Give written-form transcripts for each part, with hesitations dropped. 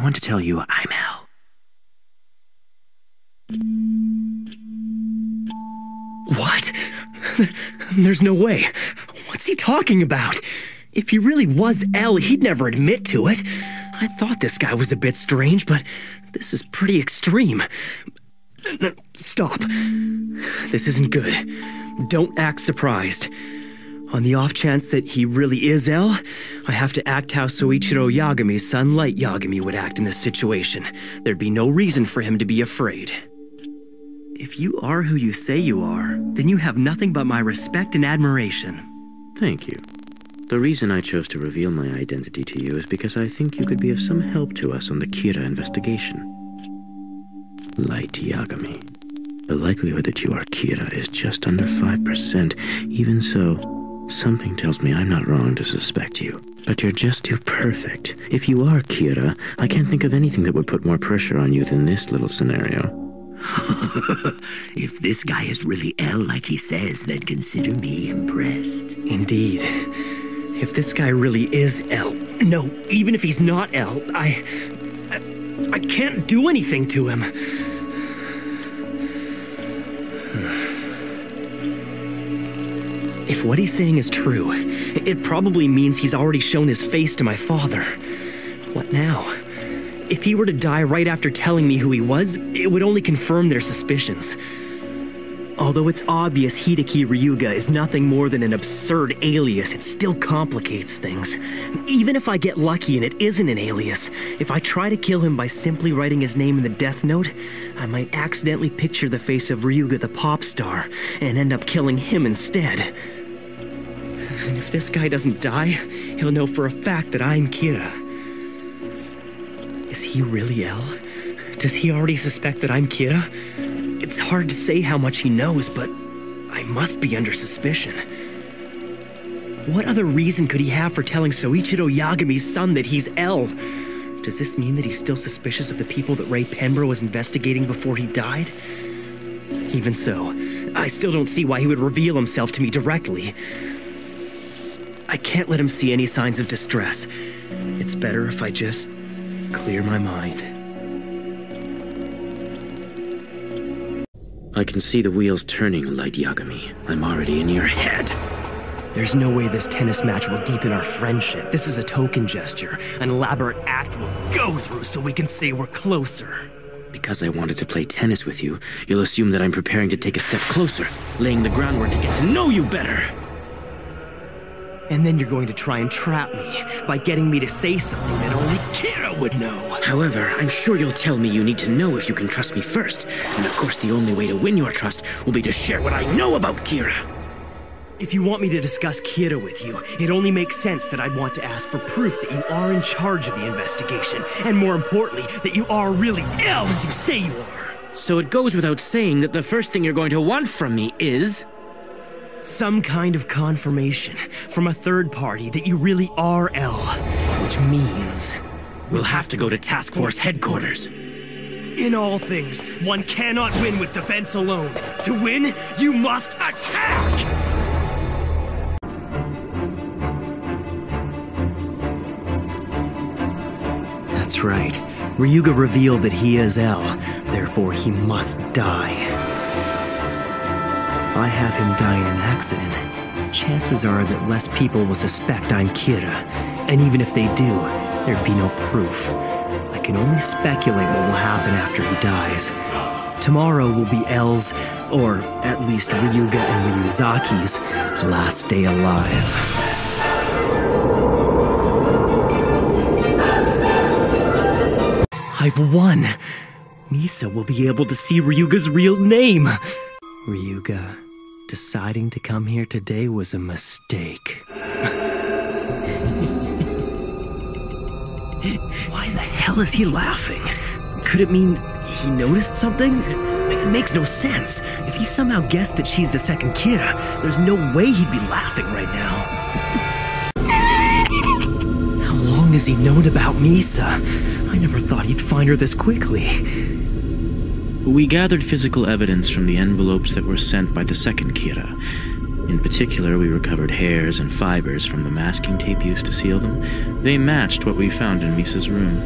I want to tell you I'm Al. What? There's no way. What's he talking about? If he really was L, he'd never admit to it. I thought this guy was a bit strange, but this is pretty extreme. No, stop. This isn't good. Don't act surprised. On the off chance that he really is L, I have to act how Soichiro Yagami's son Light Yagami would act in this situation. There'd be no reason for him to be afraid. If you are who you say you are, then you have nothing but my respect and admiration. Thank you. The reason I chose to reveal my identity to you is because I think you could be of some help to us on the Kira investigation. Light Yagami. The likelihood that you are Kira is just under 5%. Even so, something tells me I'm not wrong to suspect you. But you're just too perfect. If you are Kira, I can't think of anything that would put more pressure on you than this little scenario. If this guy is really L like he says, then consider me impressed. Indeed. If this guy really is L, no, even if he's not L, I can't do anything to him. If what he's saying is true, it probably means he's already shown his face to my father. What now? If he were to die right after telling me who he was, it would only confirm their suspicions. Although it's obvious Hideki Ryuga is nothing more than an absurd alias, it still complicates things. Even if I get lucky and it isn't an alias, if I try to kill him by simply writing his name in the death note, I might accidentally picture the face of Ryuga the pop star and end up killing him instead. And if this guy doesn't die, he'll know for a fact that I'm Kira. Is he really L? Does he already suspect that I'm Kira? It's hard to say how much he knows, but I must be under suspicion. What other reason could he have for telling Soichiro Yagami's son that he's L? Does this mean that he's still suspicious of the people that Ray Pembroke was investigating before he died? Even so, I still don't see why he would reveal himself to me directly. I can't let him see any signs of distress. It's better if I just clear my mind. I can see the wheels turning, Light Yagami. I'm already in your head. There's no way this tennis match will deepen our friendship. This is a token gesture, an elaborate act we'll go through so we can say we're closer. Because I wanted to play tennis with you, you'll assume that I'm preparing to take a step closer, laying the groundwork to get to know you better. And then you're going to try and trap me by getting me to say something that only Kira would know. However, I'm sure you'll tell me you need to know if you can trust me first. And of course, the only way to win your trust will be to share what I know about Kira. If you want me to discuss Kira with you, it only makes sense that I'd want to ask for proof that you are in charge of the investigation. And more importantly, that you are really L as you say you are. So it goes without saying that the first thing you're going to want from me is some kind of confirmation from a third party that you really are L, which means we'll have to go to Task Force headquarters. In all things, one cannot win with defense alone. To win, you must attack! That's right. Ryuga revealed that he is L, therefore he must die. If I have him die in an accident, chances are that less people will suspect I'm Kira. And even if they do, there'd be no proof. I can only speculate what will happen after he dies. Tomorrow will be L's, or at least Ryuga and Ryuzaki's, last day alive. I've won! Misa will be able to see Ryuga's real name! Ryuga, deciding to come here today was a mistake. Why the hell is he laughing? Could it mean he noticed something? It makes no sense. If he somehow guessed that she's the second Kira, there's no way he'd be laughing right now. How long has he known about Misa? I never thought he'd find her this quickly. We gathered physical evidence from the envelopes that were sent by the second Kira. In particular, we recovered hairs and fibers from the masking tape used to seal them. They matched what we found in Misa's room.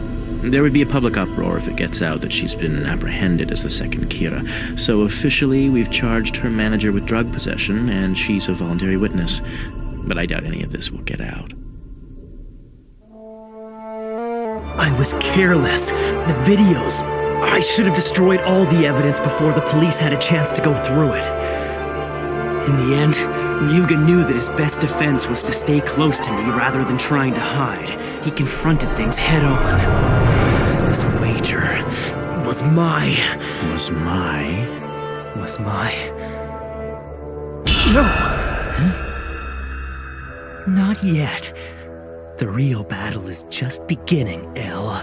There would be a public uproar if it gets out that she's been apprehended as the second Kira. So officially, we've charged her manager with drug possession, and she's a voluntary witness. But I doubt any of this will get out. I was careless. The videos. I should have destroyed all the evidence before the police had a chance to go through it. In the end, Ryuga knew that his best defense was to stay close to me rather than trying to hide. He confronted things head on. This wager was my... No! Not yet. The real battle is just beginning, Elle.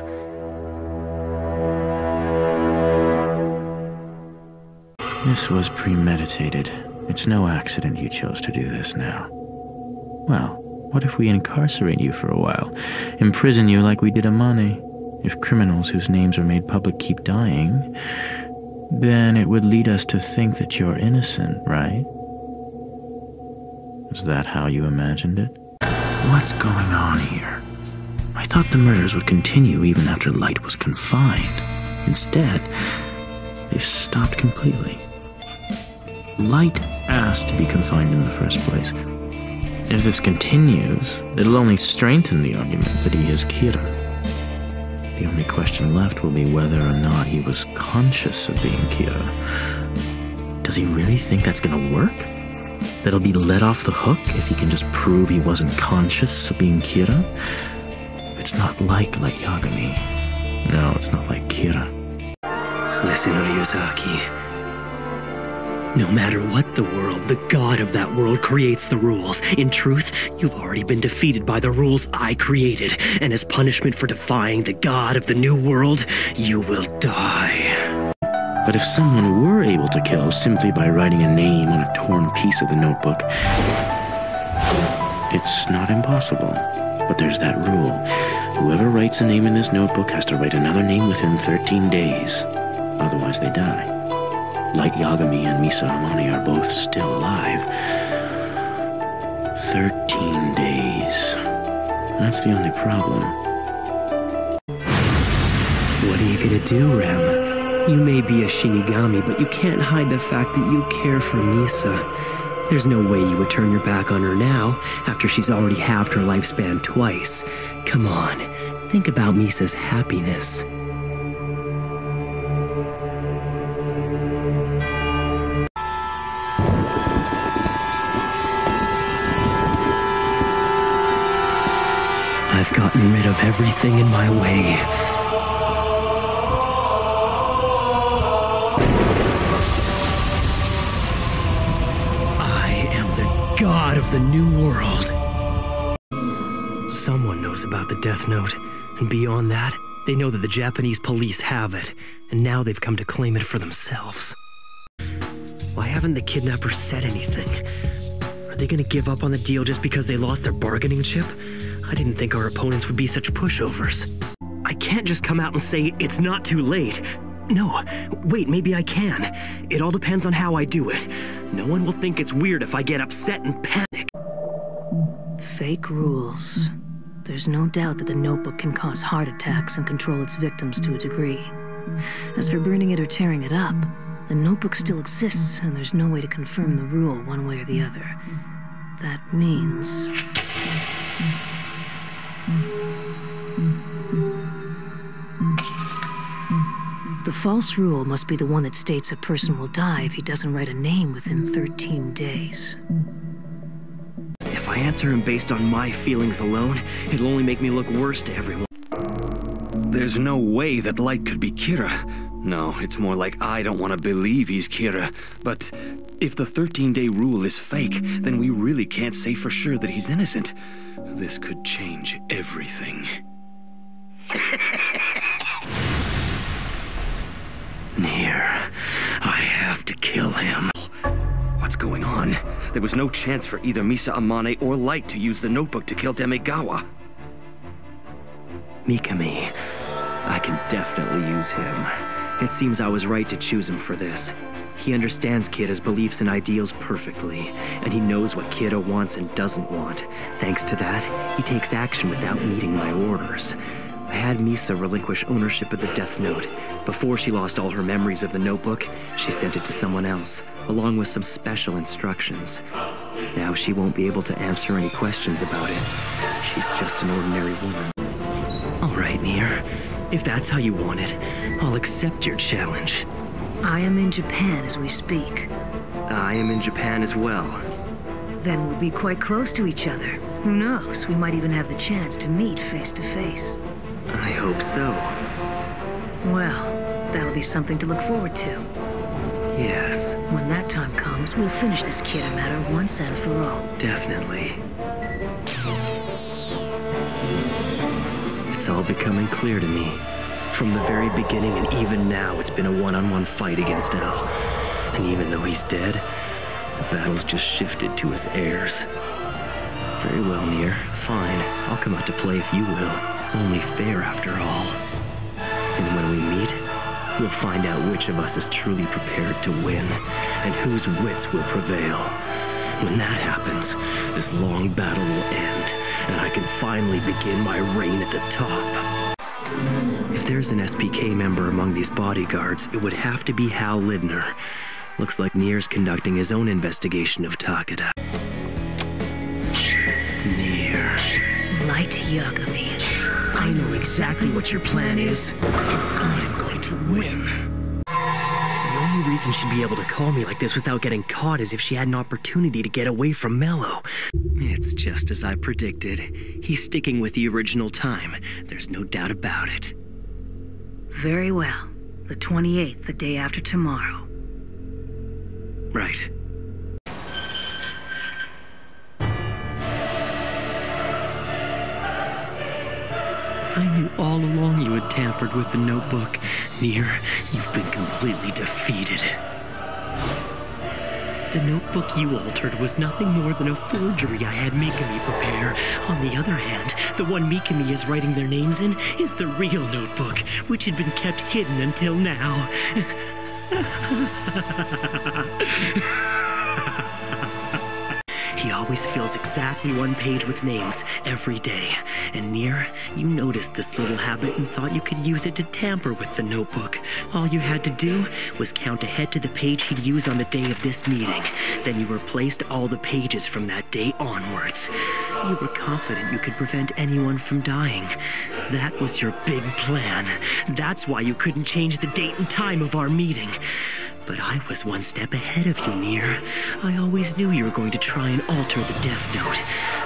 This was premeditated. It's no accident you chose to do this now. Well, what if we incarcerate you for a while? Imprison you like we did Amane? If criminals whose names are made public keep dying, then it would lead us to think that you're innocent, right? Is that how you imagined it? What's going on here? I thought the murders would continue even after Light was confined. Instead, they stopped completely. Light asked to be confined in the first place. If this continues, it'll only strengthen the argument that he is Kira. The only question left will be whether or not he was conscious of being Kira. Does he really think that's gonna work? That he'll be let off the hook if he can just prove he wasn't conscious of being Kira? It's not like Light Yagami. No, it's not like Kira. Listen, Ryuzaki. No matter what the world, the god of that world creates the rules. In truth, you've already been defeated by the rules I created, and as punishment for defying the god of the new world, you will die. But if someone were able to kill simply by writing a name on a torn piece of the notebook, it's not impossible. But there's that rule. Whoever writes a name in this notebook has to write another name within 13 days. Otherwise they die. Light Yagami and Misa Amane are both still alive. 13 days. That's the only problem. What are you gonna do, Rem? You may be a Shinigami, but you can't hide the fact that you care for Misa. There's no way you would turn your back on her now, after she's already halved her lifespan twice. Come on, think about Misa's happiness. I've gotten rid of everything in my way. I am the god of the new world. Someone knows about the Death Note, and beyond that, they know that the Japanese police have it, and now they've come to claim it for themselves. Why haven't the kidnappers said anything? Are they gonna give up on the deal just because they lost their bargaining chip? I didn't think our opponents would be such pushovers. I can't just come out and say it's not too late. No, wait, maybe I can. It all depends on how I do it. No one will think it's weird if I get upset and panic. Fake rules. There's no doubt that the notebook can cause heart attacks and control its victims to a degree. As for burning it or tearing it up, the notebook still exists, and there's no way to confirm the rule one way or the other. That means... the false rule must be the one that states a person will die if he doesn't write a name within 13 days. If I answer him based on my feelings alone, it'll only make me look worse to everyone. There's no way that Light could be Kira. No, it's more like I don't want to believe he's Kira. But if the 13-day rule is fake, then we really can't say for sure that he's innocent. This could change everything. Nier, I have to kill him. What's going on? There was no chance for either Misa Amane or Light to use the notebook to kill Demigawa. Mikami, I can definitely use him. It seems I was right to choose him for this. He understands Kira's beliefs and ideals perfectly, and he knows what Kira wants and doesn't want. Thanks to that, he takes action without needing my orders. I had Misa relinquish ownership of the Death Note. Before she lost all her memories of the notebook, she sent it to someone else, along with some special instructions. Now she won't be able to answer any questions about it. She's just an ordinary woman. All right, Nier. If that's how you want it, I'll accept your challenge. I am in Japan as we speak. I am in Japan as well. Then we'll be quite close to each other. Who knows? We might even have the chance to meet face to face. I hope so. Well, that'll be something to look forward to. Yes. When that time comes, we'll finish this Kira matter once and for all. Definitely. It's all becoming clear to me. From the very beginning and even now, it's been a one-on-one fight against L. And even though he's dead, the battle's just shifted to his heirs. Very well, Nier. Fine. I'll come out to play if you will. It's only fair after all. And when we meet, we'll find out which of us is truly prepared to win, and whose wits will prevail. When that happens, this long battle will end, and I can finally begin my reign at the top. If there's an SPK member among these bodyguards, it would have to be Hal Lidner. Looks like Nier's conducting his own investigation of Takeda. Nier. Light Yagami. I know exactly what your plan is, and I'm going to win. The only reason she'd be able to call me like this without getting caught is if she had an opportunity to get away from Mello. It's just as I predicted. He's sticking with the original time. There's no doubt about it. Very well. The 28th, the day after tomorrow. Right. I knew all along you had tampered with the notebook. Nier, you've been completely defeated. The notebook you altered was nothing more than a forgery I had Mikami prepare. On the other hand, the one Mikami is writing their names in is the real notebook, which had been kept hidden until now. He always fills exactly one page with names every day. And Nier, you noticed this little habit and thought you could use it to tamper with the notebook. All you had to do was count ahead to the page he'd use on the day of this meeting. Then you replaced all the pages from that day onwards. You were confident you could prevent anyone from dying. That was your big plan. That's why you couldn't change the date and time of our meeting. But I was one step ahead of you, Nier. I always knew you were going to try and alter the Death Note.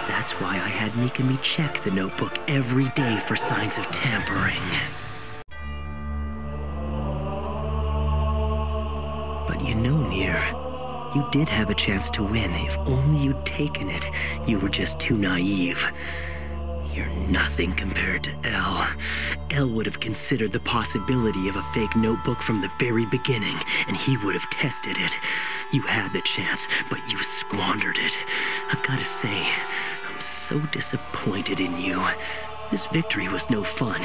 That's why I had Mikami check the notebook every day for signs of tampering. But you know, Nier, you did have a chance to win. If only you'd taken it. You were just too naive. You're nothing compared to L. L would have considered the possibility of a fake notebook from the very beginning, and he would have tested it. You had the chance, but you squandered it. I've got to say, I'm so disappointed in you. This victory was no fun.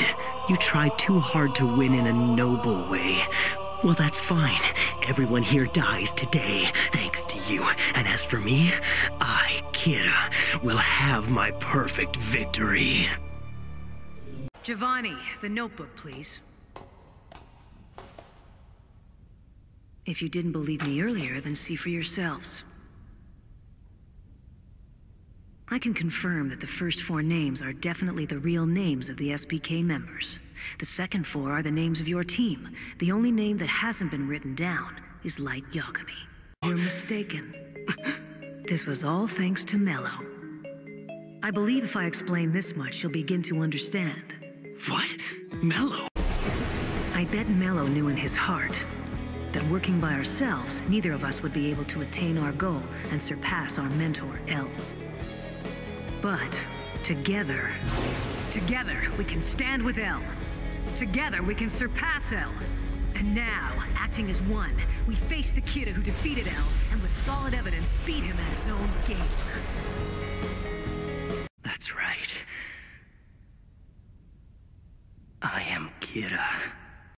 You tried too hard to win in a noble way. Well, that's fine. Everyone here dies today, thanks to you. And as for me, I, Kira, will have my perfect victory. Giovanni, the notebook, please. If you didn't believe me earlier, then see for yourselves. I can confirm that the first 4 names are definitely the real names of the SPK members. The second 4 are the names of your team. The only name that hasn't been written down is Light Yagami. You're mistaken. This was all thanks to Mello. I believe if I explain this much, you'll begin to understand. What? Mello? I bet Mello knew in his heart that working by ourselves, neither of us would be able to attain our goal and surpass our mentor, L. But together we can stand with L. Together we can surpass L. And now, acting as one, we face the Kira who defeated L, and with solid evidence, beat him at his own game. That's right. I am Kira.